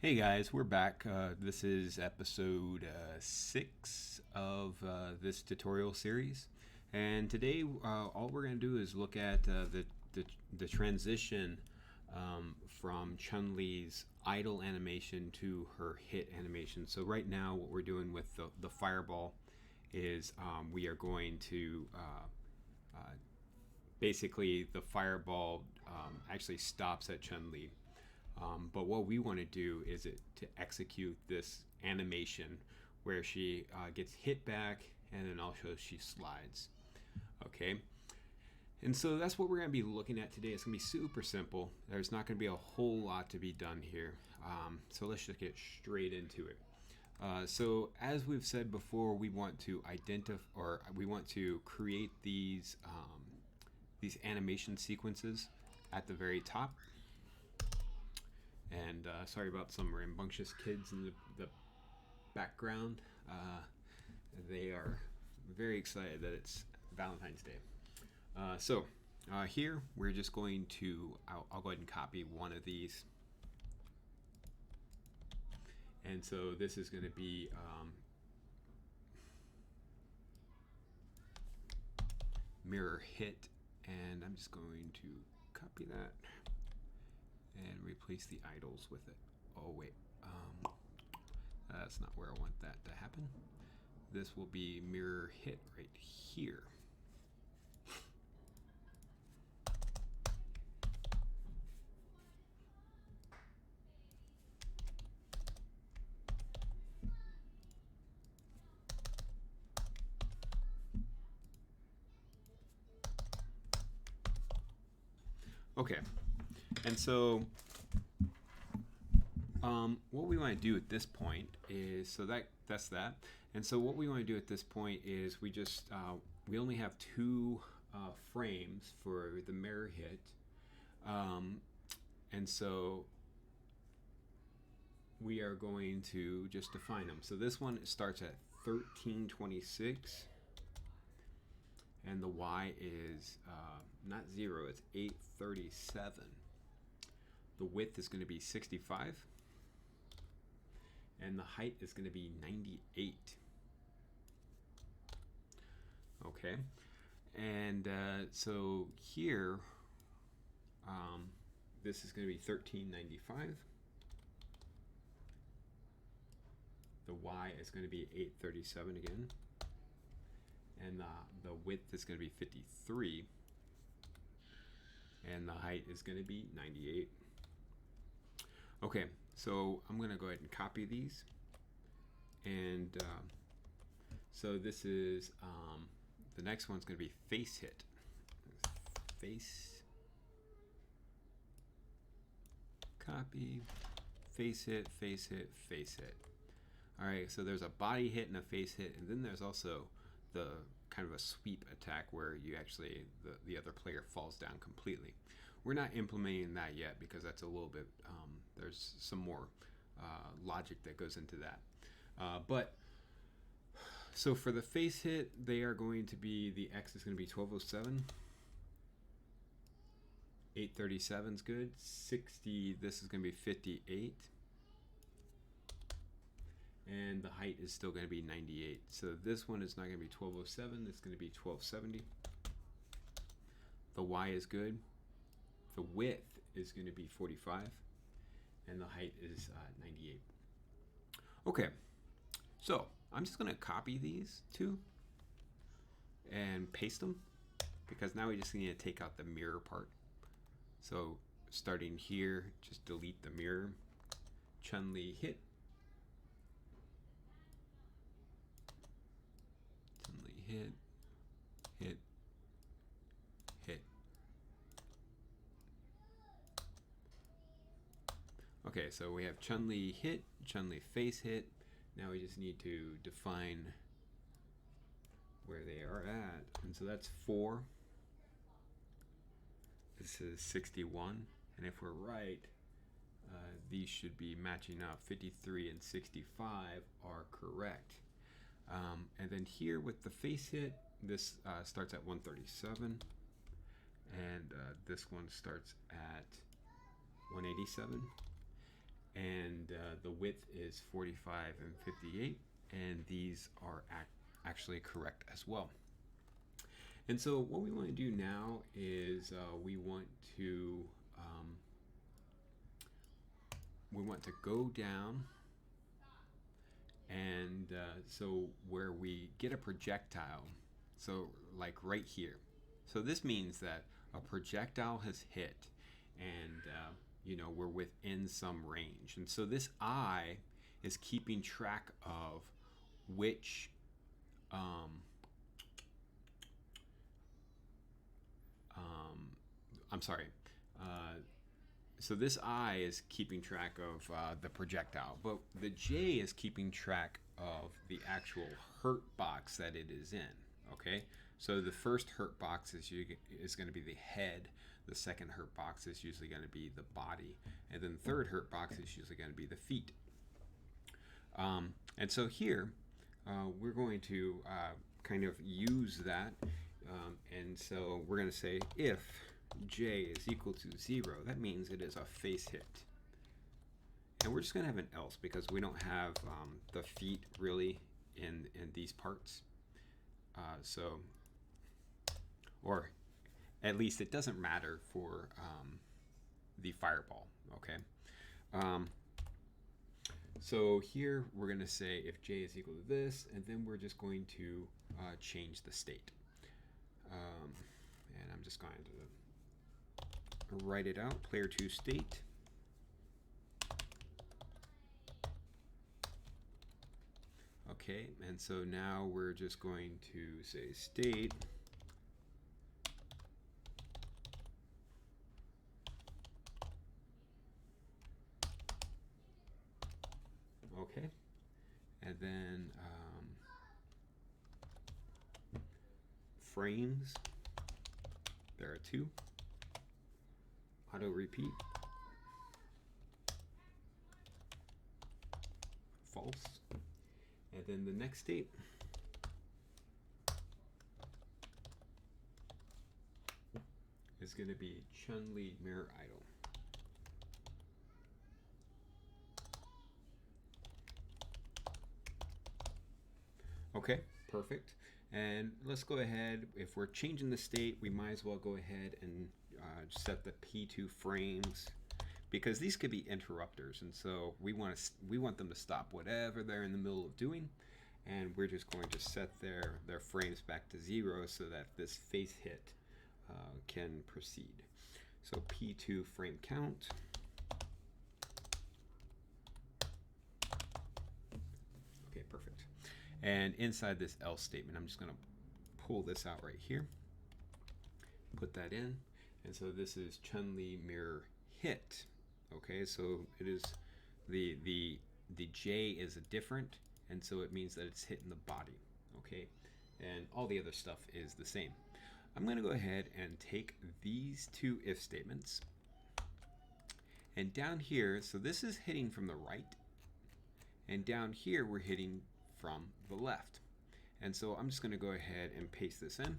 Hey guys, we're back. This is episode 6 of this tutorial series. And today, all we're going to do is look at the transition from Chun-Li's idle animation to her hit animation. So right now, what we're doing with the fireball is we are going to basically the fireball actually stops at Chun-Li. But what we want to do is to execute this animation where she gets hit back and then also she slides. Okay, and so that's what we're going to be looking at today. It's going to be super simple. There's not going to be a whole lot to be done here. So let's just get straight into it. So as we've said before, we want to identify or we want to create these animation sequences at the very top. And sorry about some rambunctious kids in the background. They are very excited that it's Valentine's Day. Here we're just going to, I'll go ahead and copy one of these. And so this is going to be mirror hit. And I'm just going to copy that and replace the idols with it. Oh wait, that's not where I want that to happen. This will be mirror hit right here. Okay, and so what we want to do at this point is, so that's that. And so what we want to do at this point is we only have two frames for the mirror hit. And so we are going to just define them. So this one starts at 1326. And the Y is not 0, it's 837. The width is going to be 65. And the height is going to be 98. Okay. And so here, this is going to be 1395. The Y is going to be 837 again. And the width is going to be 53. And the height is going to be 98. Okay, so I'm going to go ahead and copy these. And so this is, the next one's going to be face hit. Face, copy, face hit, face hit, face hit. All right, so there's a body hit and a face hit, and then there's also the kind of a sweep attack where you actually, the other player falls down completely. We're not implementing that yet because that's a little bit, there's some more logic that goes into that. But so for the face hit, they are going to be, the X is going to be 1207. 837 is good. 60, this is going to be 58. And the height is still going to be 98. So this one is not going to be 1207. It's going to be 1270. The Y is good. The width is going to be 45. And the height is 98. Okay. So I'm just going to copy these two and paste them, because now we just need to take out the mirror part. So starting here, just delete the mirror. Chun-Li hit. Hit, hit, hit. Okay, so we have Chun-Li hit, Chun-Li face hit. Now we just need to define where they are at. And so that's 4. This is 61. And if we're right, these should be matching up. 53 and 65 are correct. And then here with the face hit, this starts at 137, and this one starts at 187, and the width is 45 and 58, and these are actually correct as well. And so what we want to do now is we want to go down, and so where we get a projectile, so like right here. So this means that a projectile has hit, and we're within some range. And so this eye is keeping track of which I'm sorry. So this eye is keeping track of the projectile, but the J is keeping track of the actual hurt box that it is in. Okay, so the first hurt box is going to be the head. The second hurt box is usually going to be the body, and then the third hurt box is usually going to be the feet. And so here we're going to kind of use that, and so we're going to say if J is equal to 0, that means it is a face hit. And we're just going to have an else because we don't have the feet really in these parts. Or at least it doesn't matter for the fireball, okay? So here we're going to say if J is equal to this, and then we're just going to change the state. And I'm just going to write it out, player 2 state. Okay, and so now we're just going to say state okay, and then frames, there are 2. Auto repeat, false, and then the next state is going to be Chun-Li mirror idle. Okay, perfect. And let's go ahead, if we're changing the state, we might as well go ahead and set the P2 frames, because these could be interrupters, and so we want them to stop whatever they're in the middle of doing, and we're just going to set their frames back to 0 so that this face hit can proceed. So P2 frame count. Okay, perfect. And inside this else statement, I'm just going to pull this out right here, put that in, and so this is Chun-Li mirror hit. Okay, so it is the J is a different, and so it means that it's hitting the body. Okay, and all the other stuff is the same. I'm going to go ahead and take these 2 if statements, and down here, so this is hitting from the right, and down here we're hitting from the left. And so I'm just going to go ahead and paste this in.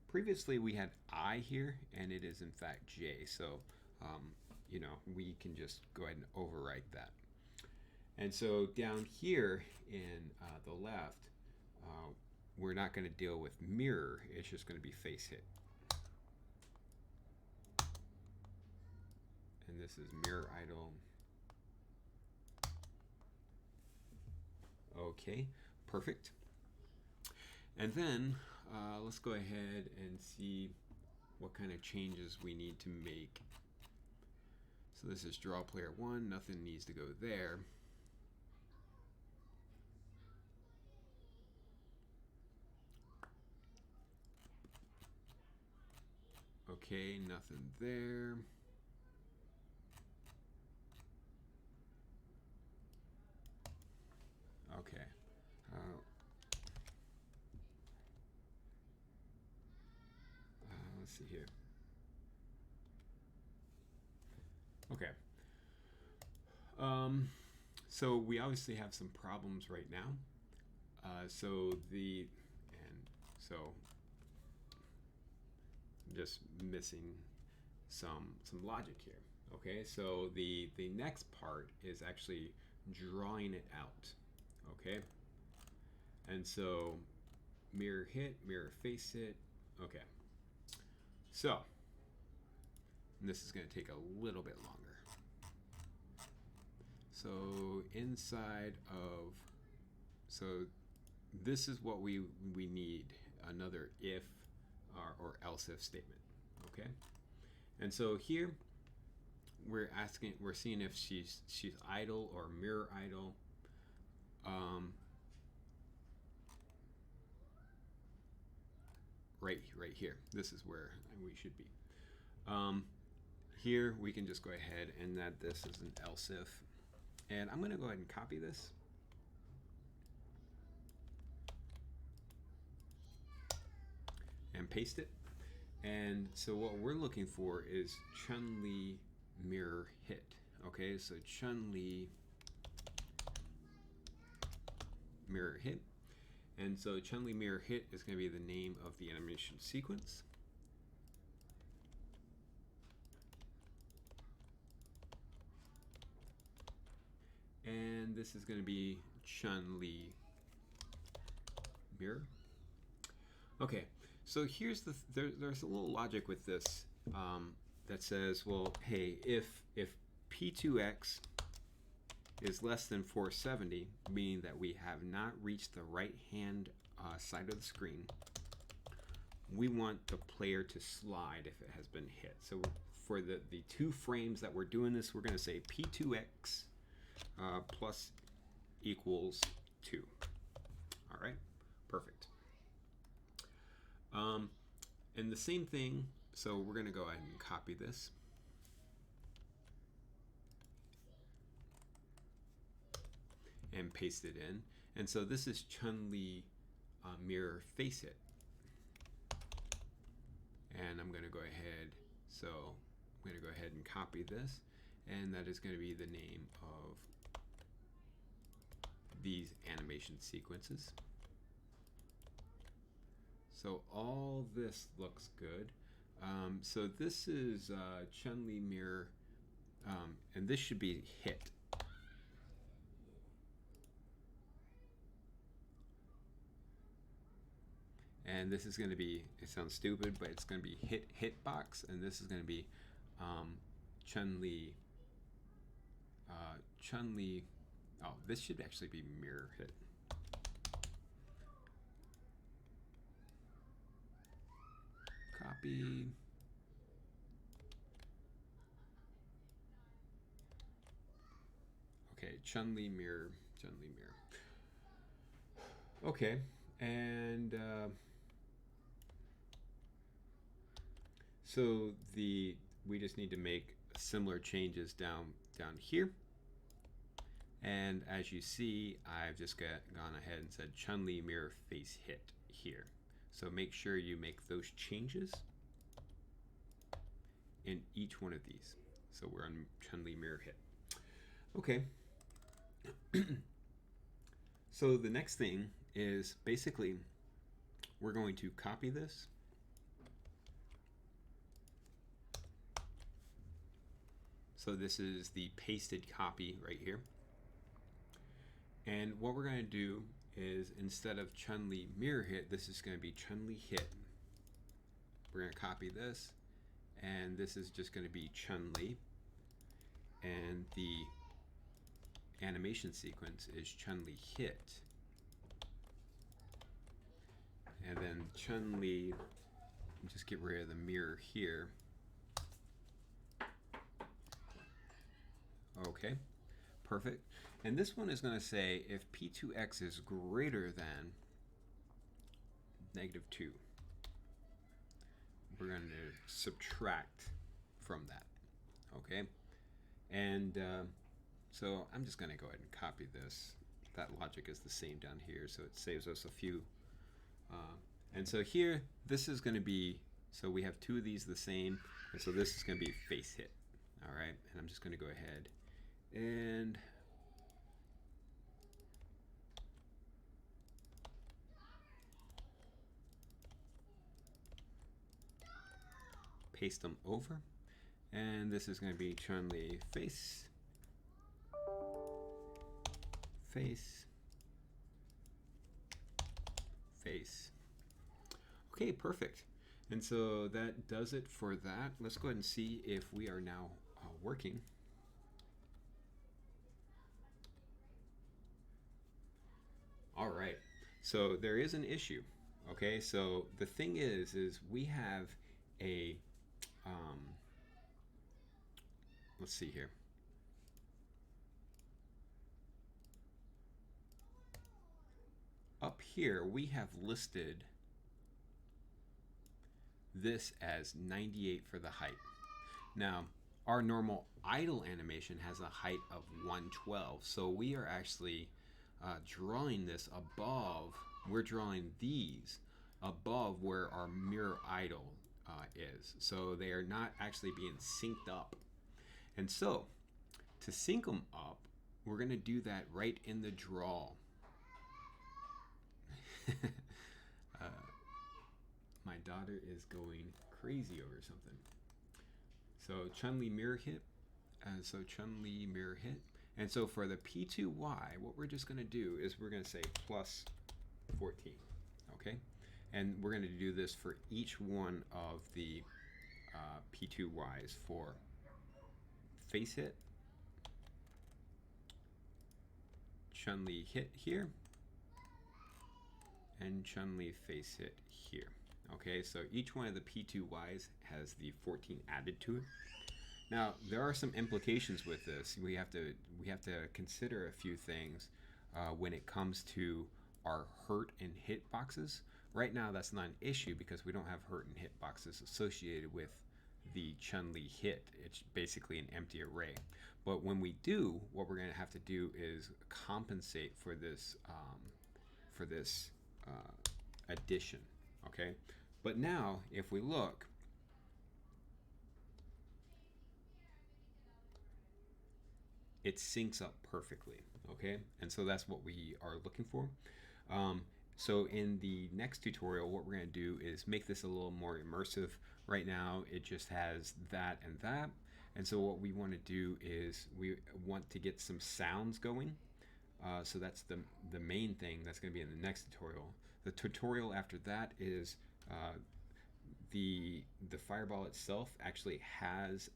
Previously we had I here, and it is in fact J, so we can just go ahead and overwrite that. And so down here in the left, we're not going to deal with mirror, it's just going to be face hit. And this is mirror idle. Okay, perfect. And then let's go ahead and see what kind of changes we need to make. So this is draw player 1, nothing needs to go there. Okay, nothing there. Okay. Let's see here. Okay. So we obviously have some problems right now. Just missing some logic here. Okay, so the next part is actually drawing it out. Okay, and so mirror hit, mirror face hit. Okay, so this is going to take a little bit longer. So inside of, so this is what we need, another if or else if statement. Okay, and so here we're seeing if she's idle or mirror idle. Right here. This is where we should be. Here we can just go ahead and add this as an else if, and I'm going to go ahead and copy this. And paste it. And so what we're looking for is Chun-Li mirror hit. Okay, so Chun-Li mirror hit. And so Chun-Li mirror hit is going to be the name of the animation sequence. And this is going to be Chun-Li mirror. Okay, so here's there's a little logic with this that says, well, hey, if P2X is less than 470, meaning that we have not reached the right hand side of the screen, we want the player to slide if it has been hit. So for the 2 frames that we're doing this, we're going to say P2X plus equals 2. All right, perfect. And the same thing, so we're going to go ahead and copy this. And paste it in. And so this is Chun-Li mirror face hit. And I'm going to go ahead, so I'm going to go ahead and copy this. And that is going to be the name of these animation sequences. So all this looks good. So this is Chun-Li mirror, and this should be hit. And this is going to be, it sounds stupid, but it's going to be hitbox, and this is going to be Chun-Li, oh, this should actually be mirror hit. Copy. Okay, Chun-Li mirror, Chun-Li mirror. Okay, and so we just need to make similar changes down here. And as you see, I've just gone ahead and said Chun-Li mirror face hit here. So make sure you make those changes in each one of these. So we're on Chun-Li mirror hit. Okay. So the next thing is basically we're going to copy this. So this is the pasted copy right here. And what we're going to do is instead of Chun-Li mirror hit, this is going to be Chun-Li hit. We're going to copy this, and this is just going to be Chun-Li. And the animation sequence is Chun-Li hit. And then Chun-Li, just get rid of the mirror here. Okay, perfect. And this one is going to say if P2X is greater than -2, we're going to subtract from that. Okay, and so I'm just going to go ahead and copy this. That logic is the same down here, so it saves us a few. And so here, this is going to be, so we have 2 of these the same, and so this is going to be face hit. All right, and I'm just going to go ahead and paste them over. And this is going to be Chun-Li face, face, face. Okay, perfect. And so that does it for that. Let's go ahead and see if we are now working. All right, so there is an issue. Okay, so the thing is we have a, let's see here. Up here, we have listed this as 98 for the height. Now, our normal idle animation has a height of 112, so we are actually drawing this above, we're drawing these above where our mirror idle is. So they are not actually being synced up. And so, to sync them up, we're going to do that right in the draw. My daughter is going crazy over something. So Chun-Li mirror hit. So Chun-Li mirror hit. And so for the P2Y, what we're just going to do is we're going to say plus 14. Okay? And we're going to do this for each one of the P2Ys for face hit, Chun-Li hit here, and Chun-Li face hit here. Okay, so each one of the P2Ys has the 14 added to it. Now there are some implications with this. We have to consider a few things when it comes to our hurt and hit boxes. Right now that's not an issue because we don't have hurt and hit boxes associated with the Chun-Li hit. It's basically an empty array. But when we do, what we're going to have to do is compensate for this addition. Okay, but now if we look, it syncs up perfectly. Okay, and so that's what we are looking for. So in the next tutorial, what we're going to do is make this a little more immersive. Right now, it just has that and that. And so what we want to do is we want to get some sounds going. So that's the main thing that's going to be in the next tutorial. The tutorial after that is the fireball itself actually has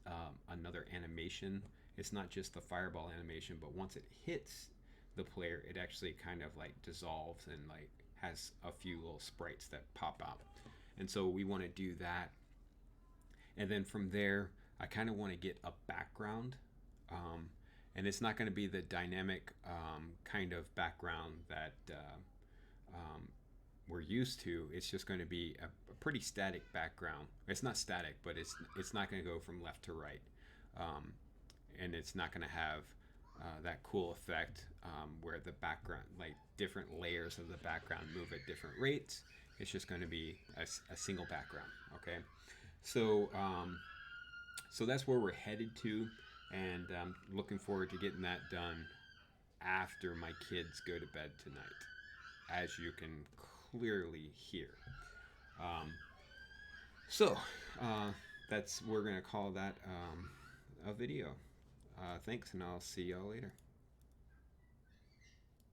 another animation. It's not just the fireball animation, but once it hits the player, it actually kind of like dissolves and like has a few little sprites that pop out. And so we want to do that. And then from there, I kind of want to get a background. And it's not going to be the dynamic kind of background that we're used to. It's just going to be a pretty static background. It's not static, but it's not going to go from left to right. And it's not going to have that cool effect where the background, like different layers of the background move at different rates. It's just going to be a single background. Okay, so so that's where we're headed to, and I'm looking forward to getting that done after my kids go to bed tonight, as you can clearly hear. So we're going to call that a video. Thanks, and I'll see y'all later.